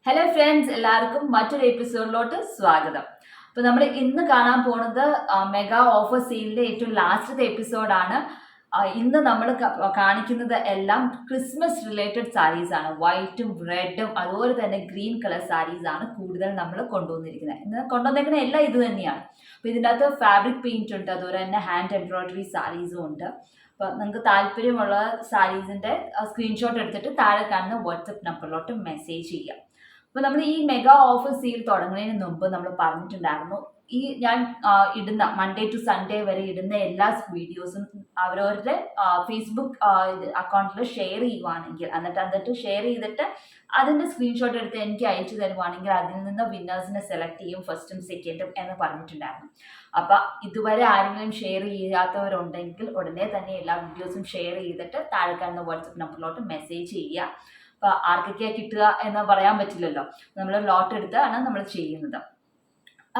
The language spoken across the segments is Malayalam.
ഹലോ ഫ്രണ്ട്സ്, എല്ലാവർക്കും മറ്റൊരു എപ്പിസോഡിലോട്ട് സ്വാഗതം. അപ്പോൾ നമ്മൾ ഇന്ന് കാണാൻ പോകുന്നത് മെഗാ ഓഫർ സെയിലിൻ്റെ ഏറ്റവും ലാസ്റ്റത്തെ എപ്പിസോഡാണ്. ഇന്ന് നമ്മൾ കാണിക്കുന്നത് എല്ലാം ക്രിസ്മസ് റിലേറ്റഡ് സാരീസ് ആണ്. വൈറ്റും റെഡും അതുപോലെ തന്നെ ഗ്രീൻ കളർ സാരീസ് ആണ് കൂടുതൽ നമ്മൾ കൊണ്ടുവന്നിരിക്കുന്നത്. ഇന്ന് കൊണ്ടുവന്നിരിക്കുന്ന എല്ലാം ഇത് തന്നെയാണ്. അപ്പോൾ ഇതിൻ്റെ അകത്ത് ഫാബ്രിക് പെയിന്റ് ഉണ്ട്, അതുപോലെ തന്നെ ഹാൻഡ് എംബ്രോയിഡറി സാരീസും ഉണ്ട്. അപ്പോൾ നിങ്ങൾക്ക് താല്പര്യമുള്ള സാരീസിൻ്റെ സ്ക്രീൻഷോട്ട് എടുത്തിട്ട് താഴെ കാണുന്ന വാട്സപ്പ് നമ്പറിലോട്ട് മെസ്സേജ് ചെയ്യാം. അപ്പോൾ നമ്മൾ ഈ മെഗാ ഓഫർ സെയിൽ തുടങ്ങുന്നതിന് മുമ്പ് നമ്മൾ പറഞ്ഞിട്ടുണ്ടായിരുന്നു, ഞാൻ ഇടുന്ന മൺഡേ ടു സൺഡേ വരെ ഇടുന്ന എല്ലാ വീഡിയോസും അവരവരുടെ ഫേസ്ബുക്ക് അക്കൗണ്ടിൽ ഷെയർ ചെയ്യുവാണെങ്കിൽ, എന്നിട്ട് ഷെയർ ചെയ്തിട്ട് അതിൻ്റെ സ്ക്രീൻഷോട്ട് എടുത്ത് എനിക്ക് അയച്ചു തരുവാണെങ്കിൽ അതിൽ നിന്ന് വിന്നേഴ്സിനെ സെലക്ട് ചെയ്യും, ഫസ്റ്റും സെക്കൻഡും എന്ന് പറഞ്ഞിട്ടുണ്ടായിരുന്നു. അപ്പം ഇതുവരെ ആരെങ്കിലും ഷെയർ ചെയ്യാത്തവരുണ്ടെങ്കിൽ ഉടനെ തന്നെ എല്ലാ വീഡിയോസും ഷെയർ ചെയ്തിട്ട് താഴെ കാണുന്ന വാട്സപ്പ് നമ്പറിലോട്ട് മെസ്സേജ് ചെയ്യുക. അപ്പോൾ ആർക്കൊക്കെയാണ് കിട്ടുക എന്ന് പറയാൻ പറ്റില്ലല്ലോ, നമ്മൾ ലോട്ട് എടുത്താണ് നമ്മൾ ചെയ്യുന്നത്.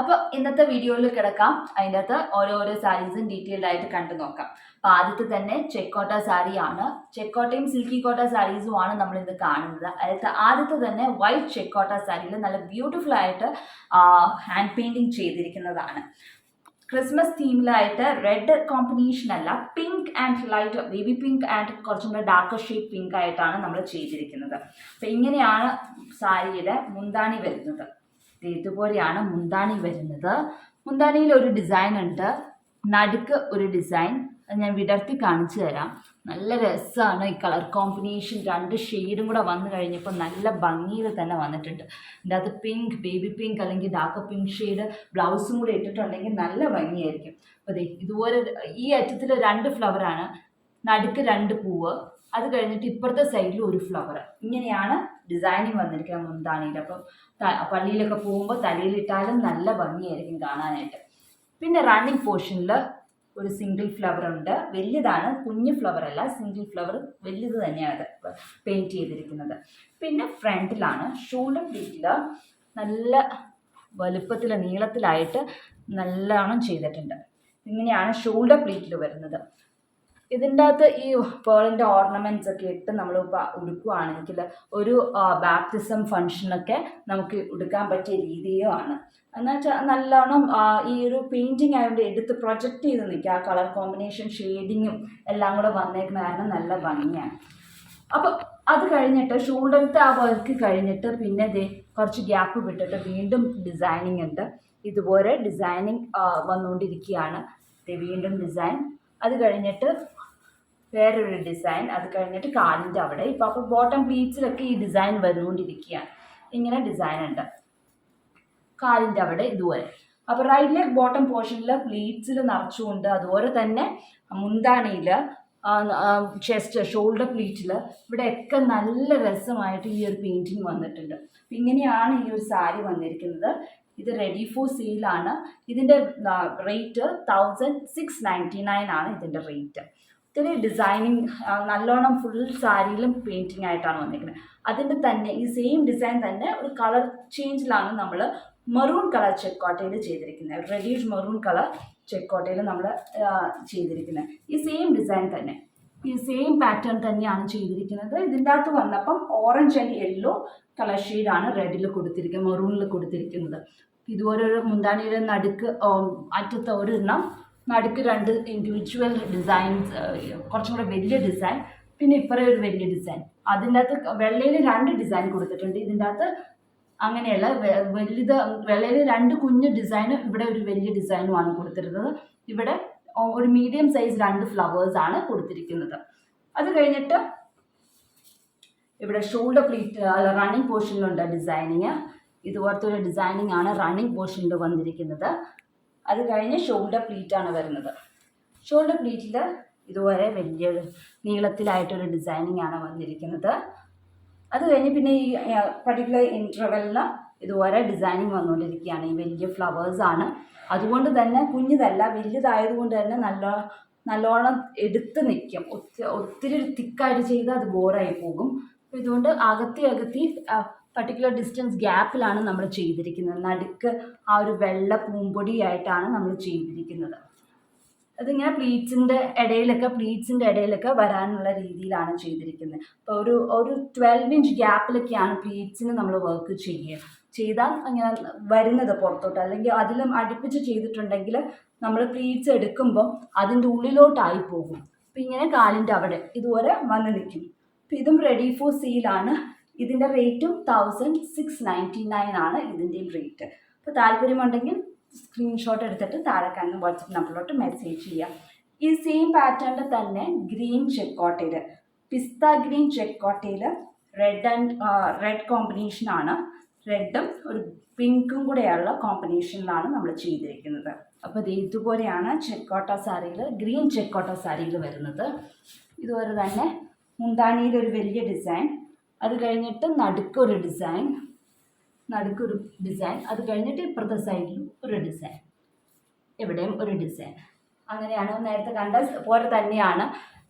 അപ്പോൾ ഇന്നത്തെ വീഡിയോയിൽ കിടക്കാം, അതിൻ്റെ അകത്ത് ഓരോരോ സാരീസും ഡീറ്റെയിൽഡ് ആയിട്ട് കണ്ടു നോക്കാം. അപ്പോൾ ആദ്യത്തെ തന്നെ ചെക്കോട്ട സാരിയാണ്. ചെക്കോട്ടയും സിൽക്കി കോട്ട സാരീസും ആണ് നമ്മൾ ഇന്ന് കാണുന്നത്. അതിലത്തെ ആദ്യത്തെ തന്നെ വൈറ്റ് ചെക്കോട്ട സാരിയിൽ നല്ല ബ്യൂട്ടിഫുൾ ആയിട്ട് ഹാൻഡ് പെയിൻറ്റിങ് ചെയ്തിരിക്കുന്നതാണ്. ക്രിസ്മസ് തീമിലായിട്ട് റെഡ് കോമ്പിനേഷൻ അല്ല, pink and light baby pink and കുറച്ചും കൂടെ ഡാർക്കർ ഷെയ്ഡ് പിങ്ക് ആയിട്ടാണ് നമ്മൾ ചെയ്തിരിക്കുന്നത്. അപ്പം ഇങ്ങനെയാണ് സാരിയുടെ മുന്താണി വരുന്നത്. ഇതുപോലെയാണ് മുന്താണി വരുന്നത്. മുന്താണിയിൽ ഒരു ഡിസൈൻ ഉണ്ട്, നടുക്ക് ഒരു ഡിസൈൻ. അത് ഞാൻ വിടർത്തി കാണിച്ചു തരാം. നല്ല രസമാണ് ഈ കളർ കോമ്പിനേഷൻ, രണ്ട് ഷെയ്ഡും കൂടെ വന്നു കഴിഞ്ഞപ്പോൾ നല്ല ഭംഗിയിൽ തന്നെ വന്നിട്ടുണ്ട്. ഇതിൻ്റെ അകത്ത് പിങ്ക്, ബേബി പിങ്ക് അല്ലെങ്കിൽ ഡാർക്ക് പിങ്ക് ഷെയ്ഡ് ബ്ലൗസും കൂടെ ഇട്ടിട്ടുണ്ടെങ്കിൽ നല്ല ഭംഗിയായിരിക്കും. അപ്പോൾ ഇതുപോലെ ഈ അറ്റത്തിൽ 2 ഫ്ലവറാണ്, നടുക്ക് 2 പൂവ്, അത് കഴിഞ്ഞിട്ട് ഇപ്പുറത്തെ സൈഡിൽ ഒരു ഫ്ലവർ. ഇങ്ങനെയാണ് ഡിസൈനിങ് വന്നിരിക്കുന്നത് മുന്താണിയിൽ. അപ്പം പള്ളിയിലൊക്കെ പോകുമ്പോൾ തലയിലിട്ടാലും നല്ല ഭംഗിയായിരിക്കും കാണാനായിട്ട്. പിന്നെ റണ്ണിങ് പോർഷനിൽ ഒരു സിംഗിൾ ഫ്ലവർ ഉണ്ട്, വലിയതാണ്, കുഞ്ഞു ഫ്ലവർ അല്ല, സിംഗിൾ ഫ്ലവർ വലിയത് തന്നെയാണ് പെയിൻറ്റ് ചെയ്തിരിക്കുന്നത്. പിന്നെ ഫ്രണ്ടിലാണ് ഷോൾഡർ പ്ലീറ്റിൽ നല്ല വലുപ്പത്തിൽ നീളത്തിലായിട്ട് നല്ലോണം ചെയ്തിട്ടുണ്ട്. ഇങ്ങനെയാണ് ഷോൾഡർ പ്ലീറ്റിൽ വരുന്നത്. ഇതിൻ്റെ അകത്ത് ഈ പേളിൻ്റെ ഓർണമെൻറ്റ്സ് ഒക്കെ ഇട്ട് നമ്മൾ ഉടുക്കുകയാണെങ്കിൽ ഒരു ബാപ്റ്റിസം ഫംഗ്ഷനൊക്കെ നമുക്ക് ഉടുക്കാൻ പറ്റിയ രീതിയുമാണ്. എന്നുവെച്ചാൽ നല്ലോണം ഈ ഒരു പെയിൻറ്റിങ് ആയതുകൊണ്ട് എടുത്ത് പ്രൊജക്റ്റ് ചെയ്ത് നിൽക്കുക. ആ കളർ കോമ്പിനേഷൻ ഷെയ്ഡിങ്ങും എല്ലാം കൂടെ വന്നേക്കുന്ന കാരണം നല്ല ഭംഗിയാണ്. അപ്പോൾ അത് കഴിഞ്ഞിട്ട് ഷോൾഡറിലത്തെ ആ വർക്ക് കഴിഞ്ഞിട്ട് പിന്നെ കുറച്ച് ഗ്യാപ്പ് വിട്ടിട്ട് വീണ്ടും ഡിസൈനിങ് ഉണ്ട്. ഇതുപോലെ ഡിസൈനിങ് വന്നുകൊണ്ടിരിക്കുകയാണ്. വീണ്ടും ഡിസൈൻ, അത് കഴിഞ്ഞിട്ട് വേറൊരു ഡിസൈൻ, അത് കഴിഞ്ഞിട്ട് കാലിൻ്റെ അവിടെ. അപ്പോൾ ബോട്ടം പ്ലീറ്റ്സിലൊക്കെ ഈ ഡിസൈൻ വരുന്നുകൊണ്ടിരിക്കുകയാണ്. ഇങ്ങനെ ഡിസൈൻ ഉണ്ട് കാലിൻ്റെ അവിടെ ഇതുപോലെ. അപ്പോൾ റൈറ്റ് ലെഗ് ബോട്ടം പോർഷനിൽ പ്ലീറ്റ്സിൽ നിറച്ചുകൊണ്ട്, അതുപോലെ തന്നെ മുന്താണിയിൽ, ചെസ്റ്റ്, ഷോൾഡർ പ്ലീറ്റിൽ ഇവിടെയൊക്കെ നല്ല രസമായിട്ട് ഈ ഒരു പെയിൻറ്റിങ് വന്നിട്ടുണ്ട്. അപ്പം ഇങ്ങനെയാണ് ഈ ഒരു സാരി വന്നിരിക്കുന്നത്. ഇത് റെഡി ഫോർ സെയിലാണ്. ഇതിൻ്റെ റേറ്റ് 1699 ആണ് ഇതിൻ്റെ റേറ്റ്. ഇതിൽ ഡിസൈനിങ് നല്ലോണം ഫുൾ സാരിയിലും പെയിൻറ്റിങ് ആയിട്ടാണ് വന്നിരിക്കുന്നത്. അതിൻ്റെ തന്നെ ഈ സെയിം ഡിസൈൻ തന്നെ ഒരു കളർ ചേഞ്ചിലാണ് നമ്മൾ മെറൂൺ കളർ ചെക്കോട്ടയിൽ ചെയ്തിരിക്കുന്നത്. റെഡിഷ് മെറൂൺ കളർ ചെക്കോട്ടയിൽ നമ്മൾ ചെയ്തിരിക്കുന്നത്. ഈ സെയിം ഡിസൈൻ തന്നെ, ഈ സെയിം പാറ്റേൺ തന്നെയാണ് ചെയ്തിരിക്കുന്നത്. ഇതിൻ്റെ അകത്ത് വന്നപ്പം ഓറഞ്ച് ആൻഡ് യെല്ലോ കളർ ഷെയ്ഡാണ് റെഡിൽ കൊടുത്തിരിക്കുന്നത്, മെറൂണിൽ കൊടുത്തിരിക്കുന്നത്. ഇതുപോലൊരു മുന്താണിയുടെ നടുക്ക് അറ്റത്ത് ഒരെണ്ണം, നടുക്ക് 2 ഇൻഡിവിജ്വൽ ഡിസൈൻസ്, കുറച്ചും കൂടെ വലിയ ഡിസൈൻ, പിന്നെ ഇപ്പറേ ഒരു വലിയ ഡിസൈൻ. അതിൻ്റെ അകത്ത് വെള്ളയിൽ 2 ഡിസൈൻ കൊടുത്തിട്ടുണ്ട്. ഇതിൻ്റെ അകത്ത് അങ്ങനെയല്ല, വലുത് വെള്ളയിൽ 2 കുഞ്ഞ് ഡിസൈനും ഇവിടെ ഒരു വലിയ ഡിസൈനുമാണ് കൊടുത്തിരുന്നത്. ഇവിടെ ഒരു മീഡിയം സൈസ് 2 ഫ്ലവേഴ്സാണ് കൊടുത്തിരിക്കുന്നത്. അത് കഴിഞ്ഞിട്ട് ഇവിടെ ഷോൾഡർ പ്ലീറ്റ് റണ്ണിങ് പോർഷനിലുണ്ട് ഡിസൈനിങ്. ഇതുപോലത്തെ ഒരു ഡിസൈനിങ് ആണ് റണ്ണിങ് പോർഷനിൽ വന്നിരിക്കുന്നത്. അത് കഴിഞ്ഞ് ഷോൾഡർ പ്ലീറ്റാണ് വരുന്നത്. ഷോൾഡർ പ്ലീറ്റിൽ ഇതുപോലെ വലിയ നീളത്തിലായിട്ടൊരു ഡിസൈനിങ് ആണ് വന്നിരിക്കുന്നത്. അത് കഴിഞ്ഞ് പിന്നെ ഈ പർട്ടിക്കുലർ ഇൻ്റർവെല്ലിൽ ഇതുപോലെ ഡിസൈനിങ് വന്നുകൊണ്ടിരിക്കുകയാണ്. ഈ വലിയ ഫ്ലവേഴ്സാണ്, അതുകൊണ്ട് തന്നെ കുഞ്ഞിതല്ല, വലുതായതുകൊണ്ട് തന്നെ നല്ലോണം എടുത്ത് നിൽക്കും. ഒത്തിരി തിക്കായിട്ട് ചെയ്താൽ അത് ബോറായി പോകും. അപ്പോൾ ഇതുകൊണ്ട് അകത്തി പർട്ടിക്കുലർ ഡിസ്റ്റൻസ് ഗ്യാപ്പിലാണ് നമ്മൾ ചെയ്തിരിക്കുന്നത്. നടുക്ക് ആ ഒരു വെള്ള പൂമ്പൊടിയായിട്ടാണ് നമ്മൾ ചെയ്തിരിക്കുന്നത്. അതിങ്ങനെ പ്ലീറ്റ്സിൻ്റെ ഇടയിലൊക്കെ വരാനുള്ള രീതിയിലാണ് ചെയ്തിരിക്കുന്നത്. അപ്പോൾ ഒരു 12 ഇഞ്ച് ഗ്യാപ്പിലൊക്കെയാണ് പ്ലീറ്റ്സിന് നമ്മൾ വർക്ക് ചെയ്താൽ അങ്ങനെ വരുന്നത് പുറത്തോട്ട്. അല്ലെങ്കിൽ അതിലും അടുപ്പിച്ച് ചെയ്തിട്ടുണ്ടെങ്കിൽ നമ്മൾ പ്ലീറ്റ്സ് എടുക്കുമ്പോൾ അതിൻ്റെ ഉള്ളിലോട്ടായി പോകും. അപ്പം ഇങ്ങനെ കാലിൻ്റെ അവിടെ ഇതുപോലെ വന്ന് നിൽക്കും. അപ്പം ഇതും റെഡി ഫോർ സെയിലാണ്. ഇതിൻ്റെ റേറ്റും 1699 ആണ് ഇതിൻ്റെയും റേറ്റ്. അപ്പോൾ താല്പര്യമുണ്ടെങ്കിൽ സ്ക്രീൻഷോട്ട് എടുത്തിട്ട് താഴെ കാണുന്ന വാട്സപ്പ് നമ്പറിലോട്ട് മെസ്സേജ് ചെയ്യാം. ഈ സെയിം പാറ്റേണിൽ തന്നെ ഗ്രീൻ ചെക്കോട്ടയിൽ, പിസ്ത ഗ്രീൻ ചെക്കോട്ടയിൽ റെഡ് കോമ്പിനേഷനാണ്. റെഡും ഒരു പിങ്കും കൂടെയുള്ള കോമ്പിനേഷനിലാണ് നമ്മൾ ചെയ്തിരിക്കുന്നത്. അപ്പോൾ ഇത് ഇതുപോലെയാണ് ചെക്കോട്ട സാരിയിൽ, ഗ്രീൻ ചെക്കോട്ട സാരിയിൽ വരുന്നത്. ഇതുപോലെ തന്നെ മുന്താണിയിലൊരു വലിയ ഡിസൈൻ, അത് കഴിഞ്ഞിട്ട് നടുക്കൊരു ഡിസൈൻ, അത് കഴിഞ്ഞിട്ട് ഇപ്പുറത്തെ സൈഡിലും ഒരു ഡിസൈൻ, എവിടെയും ഒരു ഡിസൈൻ. അങ്ങനെയാണ് നേരത്തെ കണ്ട പോലെ തന്നെയാണ്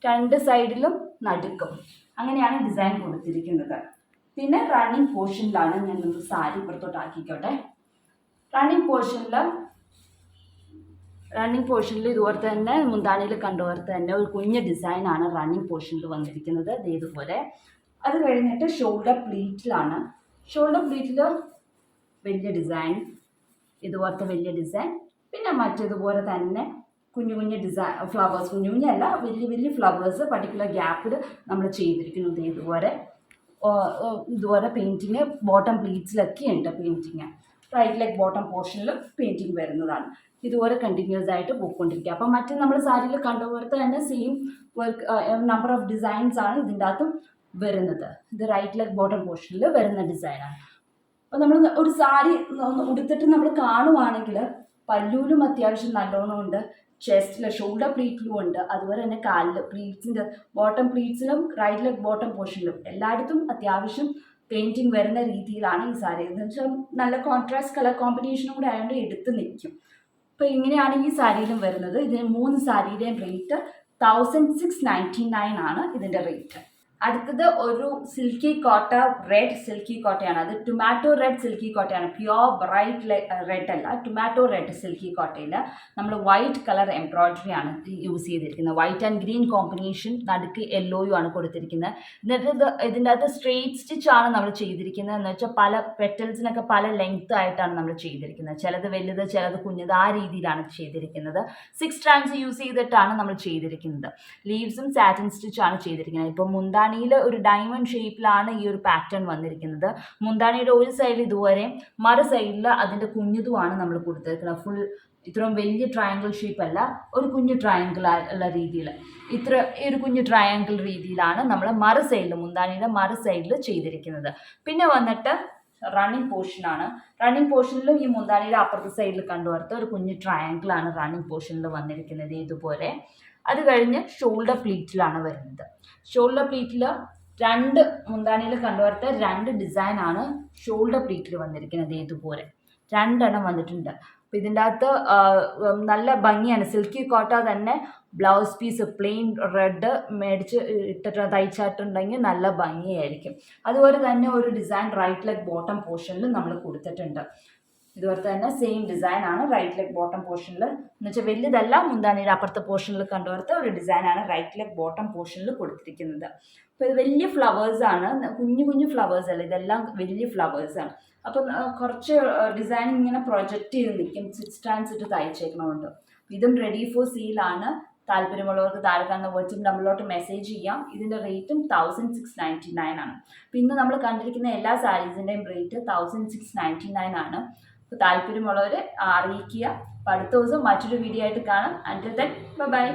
രണ്ട് സൈഡിലും നടുക്കും. അങ്ങനെയാണ് ഡിസൈൻ കൊടുത്തിരിക്കുന്നത്. പിന്നെ റണ്ണിങ് പോർഷനിലാണ്, ഞാൻ സാരി ഇപ്പുറത്തോട്ടാക്കിക്കോട്ടെ. റണ്ണിങ് പോർഷനിൽ ഇതുപോലെ തന്നെ മുന്താണിയിൽ കണ്ടുപോലെ തന്നെ ഒരു കുഞ്ഞ് ഡിസൈനാണ് റണ്ണിങ് പോർഷനിൽ വന്നിരിക്കുന്നത്. ഇതുപോലെ. അത് കഴിഞ്ഞിട്ട് ഷോൾഡർ പ്ലീറ്റിലാണ്. ഷോൾഡർ പ്ലീറ്റിൽ വലിയ ഡിസൈൻ, ഇതുപോലത്തെ വലിയ ഡിസൈൻ, പിന്നെ മറ്റേതുപോലെ തന്നെ കുഞ്ഞു കുഞ്ഞു ഡിസൈൻ ഫ്ലവേഴ്സ്, കുഞ്ഞല്ല വലിയ ഫ്ലവേഴ്സ് പർട്ടിക്കുലർ ഗ്യാപ്പിൽ നമ്മൾ ചെയ്തിരിക്കുന്നത്. ഇതുപോലെ പെയിൻറ്റിങ് ബോട്ടം പ്ലീറ്റ്സിലൊക്കെ ഉണ്ട്. പെയിൻറ്റിങ് റൈറ്റ് ലെഗ് ബോട്ടം പോർഷനിൽ പെയിൻറ്റിങ് വരുന്നതാണ്. ഇതുപോലെ കണ്ടിന്യൂസ് ആയിട്ട് പോയിക്കൊണ്ടിരിക്കുക. അപ്പം മറ്റേ നമ്മൾ സാരിയിൽ കണ്ടുപോലത്തെ തന്നെ same work number of designs ആണ് ഇതിൻ്റെ അകത്തും വരുന്നത്. ഇത് റൈറ്റ് ലെഗ് ബോട്ടം പോർഷനിൽ വരുന്ന ഡിസൈനാണ്. അപ്പോൾ നമ്മൾ ഒരു സാരി ഉടുത്തിട്ട് നമ്മൾ കാണുവാണെങ്കിൽ പല്ലൂലും അത്യാവശ്യം നല്ലോണം ഉണ്ട്, ചെസ്റ്റിൽ ഷോൾഡർ പ്ലീറ്റിലും ഉണ്ട്, അതുപോലെ തന്നെ കാലിൽ പ്ലീറ്റ്സിൻ്റെ ബോട്ടം പ്ലീറ്റ്സിലും റൈറ്റ് ലെഗ് ബോട്ടം പോർഷനിലും എല്ലായിടത്തും അത്യാവശ്യം പെയിൻറ്റിങ് വരുന്ന രീതിയിലാണ് ഈ സാരി. എന്ന് വെച്ചാൽ നല്ല കോൺട്രാസ്റ്റ് കളർ കോമ്പിനേഷനും കൂടെ ആയതുകൊണ്ട് എടുത്ത് നിൽക്കും. അപ്പോൾ ഇങ്ങനെയാണ് ഈ സാരിയിലും വരുന്നത്. ഇതിന് 3 സാരിയുടെയും റേറ്റ് 1699 ആണ് ഇതിൻ്റെ റേറ്റ്. അടുത്തത് ഒരു സിൽക്കി കോട്ട, റെഡ് സിൽക്കി കോട്ടയാണ്. അത് ടൊമാറ്റോ റെഡ് സിൽക്കി കോട്ടയാണ്. പ്യുവർ ബ്രൈറ്റ് റെഡ് അല്ല, ടൊമാറ്റോ റെഡ് സിൽക്കി കോട്ടയിൽ നമ്മൾ വൈറ്റ് കളർ എംബ്രോയിഡറി ആണ് യൂസ് ചെയ്തിരിക്കുന്നത്. വൈറ്റ് ആൻഡ് ഗ്രീൻ കോമ്പിനേഷൻ, നടുക്ക് യെല്ലോയും ആണ് കൊടുത്തിരിക്കുന്നത്. എന്നിട്ട് ഇതിൻ്റെ അകത്ത് സ്ട്രെയിറ്റ് സ്റ്റിച്ചാണ് നമ്മൾ ചെയ്തിരിക്കുന്നത്. എന്ന് വെച്ചാൽ പല പെറ്റൽസിനൊക്കെ പല ലെങ്ത് ആയിട്ടാണ് നമ്മൾ ചെയ്തിരിക്കുന്നത്. ചിലത് വലുത്, ചിലത് കുഞ്ഞത്, ആ രീതിയിലാണ് ചെയ്തിരിക്കുന്നത്. 6 strands യൂസ് ചെയ്തിട്ടാണ് നമ്മൾ ചെയ്തിരിക്കുന്നത്. ലീവ്സും സാറ്റിൻ സ്റ്റിച്ചാണ് ചെയ്തിരിക്കുന്നത്. ഇപ്പോൾ മുന്താണിയിൽ ഒരു ഡയമണ്ട് ഷേപ്പിലാണ് ഈ ഒരു പാറ്റേൺ വന്നിരിക്കുന്നത്. മുന്താണിയുടെ ഒരു സൈഡിൽ ഇതുവരെ, മറു സൈഡിൽ അതിൻ്റെ കുഞ്ഞതുമാണ് നമ്മൾ കൊടുത്തിരിക്കുന്നത്. ഫുൾ ഇത്രയും വലിയ ട്രയാങ്കിൾ ഷേപ്പ് അല്ല, ഒരു കുഞ്ഞു ട്രയാങ്കിൾ ഉള്ള രീതിയിൽ, ഒരു കുഞ്ഞു ട്രയാങ്കിൾ രീതിയിലാണ് നമ്മൾ മറു സൈഡിൽ, മുന്താണിയുടെ മറു സൈഡിൽ ചെയ്തിരിക്കുന്നത്. പിന്നെ വന്നിട്ട് റണ്ണിങ് പോർഷനാണ്. റണ്ണിങ് പോർഷനിലും ഈ മുന്താണിയുടെ അപ്പുറത്തെ സൈഡിൽ കണ്ടുവരുത്ത ഒരു കുഞ്ഞു ട്രയാങ്കിളാണ് റണ്ണിങ് പോർഷനിൽ വന്നിരിക്കുന്നത്. ഇതുപോലെ. അത് കഴിഞ്ഞ് ഷോൾഡർ പ്ലീറ്റിലാണ് വരുന്നത്. ഷോൾഡർ പ്ലീറ്റിൽ മുന്താണിയിൽ കണ്ടുവരുത്ത 2 ഡിസൈനാണ് ഷോൾഡർ പ്ലീറ്റിൽ വന്നിരിക്കുന്നത്. ഇതുപോലെ 2 എണ്ണം വന്നിട്ടുണ്ട്. അപ്പോൾ ഇതിൻ്റെ അകത്ത് നല്ല ഭംഗിയാണ്. സിൽക്കി കോട്ട തന്നെ ബ്ലൗസ് പീസ് പ്ലെയിൻ റെഡ് മേടിച്ച് ഇട്ടിട്ട് തയ്ച്ചിട്ടുണ്ടെങ്കിൽ നല്ല ഭംഗിയായിരിക്കും. അതുപോലെ തന്നെ ഒരു ഡിസൈൻ റൈറ്റ് ലെഗ് ബോട്ടം പോർഷനിൽ നമ്മൾ കൊടുത്തിട്ടുണ്ട്. ഇതുപോലെ തന്നെ സെയിം ഡിസൈനാണ് റൈറ്റ് ലെഗ് ബോട്ടം പോർഷനിൽ, എന്ന് വെച്ചാൽ വലുതല്ല, മുന്താണിയുടെ അപ്പുറത്തെ പോർഷനിൽ കണ്ടുവരുത്ത ഒരു ഡിസൈനാണ് റൈറ്റ് ലെഗ് ബോട്ടം പോർഷനിൽ കൊടുത്തിരിക്കുന്നത്. അപ്പോൾ ഇത് വലിയ ഫ്ലവേഴ്സാണ്, കുഞ്ഞു ഫ്ലവേഴ്സ് അല്ല, ഇതെല്ലാം വലിയ ഫ്ലവേഴ്സാണ്. അപ്പം കുറച്ച് ഡിസൈൻ ഇങ്ങനെ പ്രൊജക്റ്റ് ചെയ്ത് നിൽക്കും, 6 strands ഇട്ട് തയ്ച്ചേക്കണമുണ്ട്. ഇതും റെഡി ഫോർ സെയിലാണ്. താല്പര്യമുള്ളവർക്ക് താഴെ കാണുന്ന വാട്സപ്പ് നമ്പറിലോട്ട് മെസ്സേജ് ചെയ്യാം. ഇതിൻ്റെ റേറ്റും 1699 ആണ്. അപ്പോൾ ഇന്ന് നമ്മൾ കണ്ടിരിക്കുന്ന എല്ലാ സാരീസിൻ്റെയും റേറ്റ് 1699 ആണ്. അപ്പോൾ താല്പര്യമുള്ളവർ അറിയിക്കുക. അപ്പോൾ അടുത്ത ദിവസം മറ്റൊരു വീഡിയോ ആയിട്ട് കാണാം. അൻറ്റിൽ ദെൻ ബൈ.